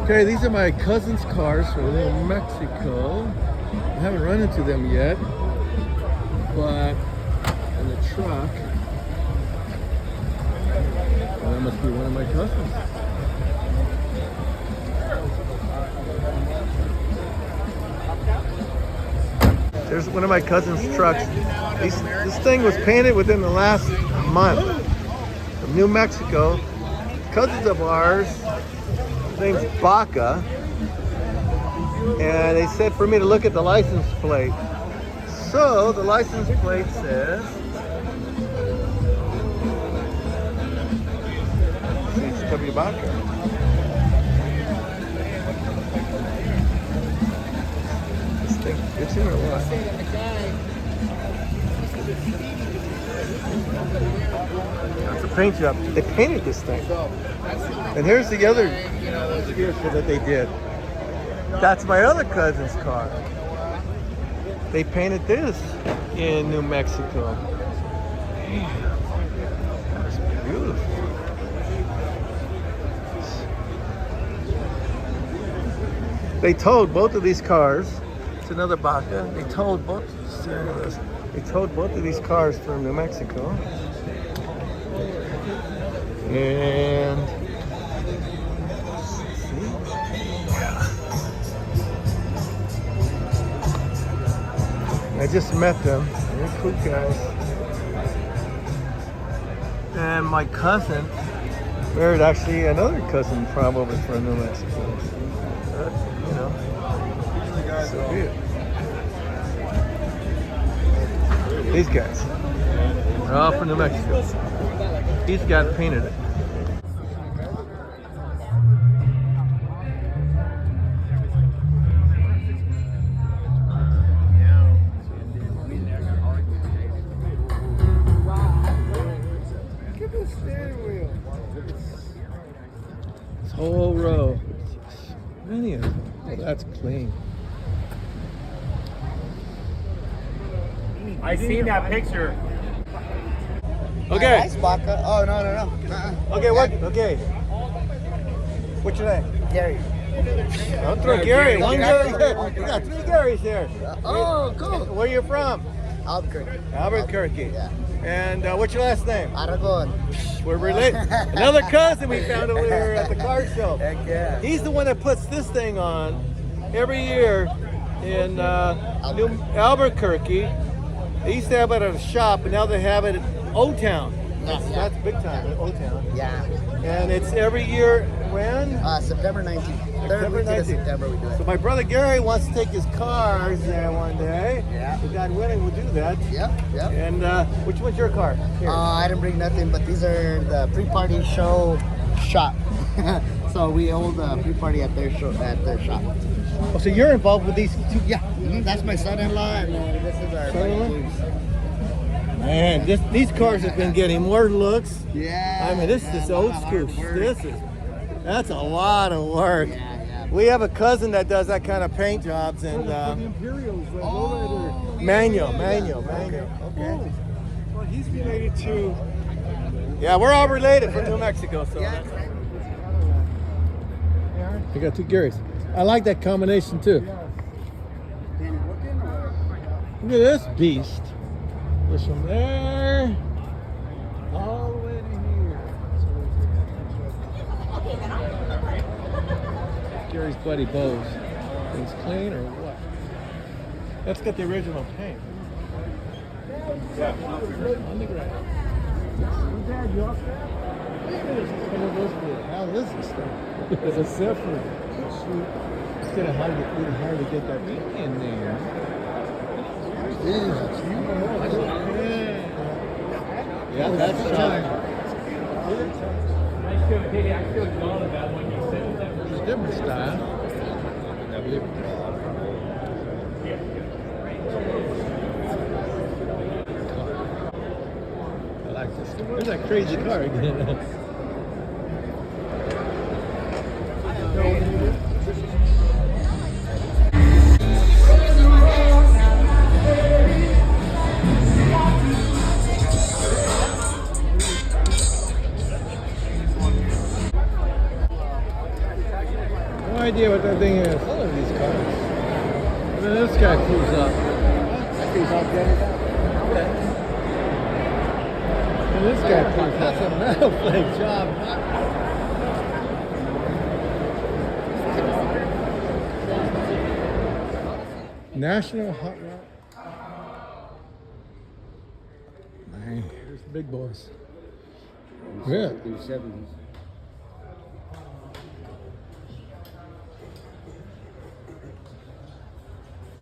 Okay, these are my cousin's cars from New Mexico. I haven't run into them yet, but in the truck, well, that must be one of my cousins. There's one of my cousin's trucks. This thing was painted within the last month from New Mexico. Cousins of ours, his name's Baca, and they said for me to look at the license plate. So the license plate says HW Baca. This thing fits in or what? That's a paint job. They painted this thing. And here's the other vehicle that they did. That's my other cousin's car. They painted this in New Mexico. Man, that's beautiful. They towed both of these cars. It's another Baca. They towed both of these cars from New Mexico. And I just met them. They're cool guys. And my cousin married actually another cousin probably from New Mexico. You know, so good. These guys are all from New Mexico. These guys painted it. This whole row. Many of them. Oh, that's clean. I seen that picture. Okay. Nice Baca. Oh, no. Okay, what? Okay. What's your name? Gary. Don't throw Gary. One Gary. We got 3 Garys here. Oh, cool. Where you from? Albuquerque. Albuquerque. Yeah. And what's your last name? Aragon. We're related. Another cousin we found over here at the car show. Heck yeah. He's the one that puts this thing on every year in New Albuquerque. They used to have it at a shop, but now they have it at O-Town. That's big time, at O-Town. Yeah. And it's every year when? September 19th. September 19th. September we do it. So my brother Gary wants to take his cars there one day. Yeah. If God willing, we'll do that. Yep. And which one's your car? Here. I didn't bring nothing, but these are the pre-party show shop. So we hold the pre-party at their shop. Oh, so you're involved with these two? Yeah. That's my son-in-law, and this is our Son-in-law? Man, these cars have been getting more looks. Yeah. I mean, this is old school. That's a lot of work. Yeah. We have a cousin that does that kind of paint jobs, and manual. Okay. Well, he's related to. Yeah, we're all related from New Mexico, so. Yeah. I got 2 Garys. I like that combination too. Look at this beast. This from there all the way to here. Gary's buddy Bose. Things clean or what? That's got the original paint. On the ground. Dad, you off there? How is this thing? It's a Zephyr. It's gonna hard to get that paint in there. Yeah, that's time. I still thought about when you said that. It's a different style. I like this. There's that crazy car again. idea what that thing is. I love these cars. And then this guy pulls up. That thing's all jetted out. And this guy pulls up. That's a metal flake job. National Hot Rod. Man, here's the big boys. Yeah. In the 70s.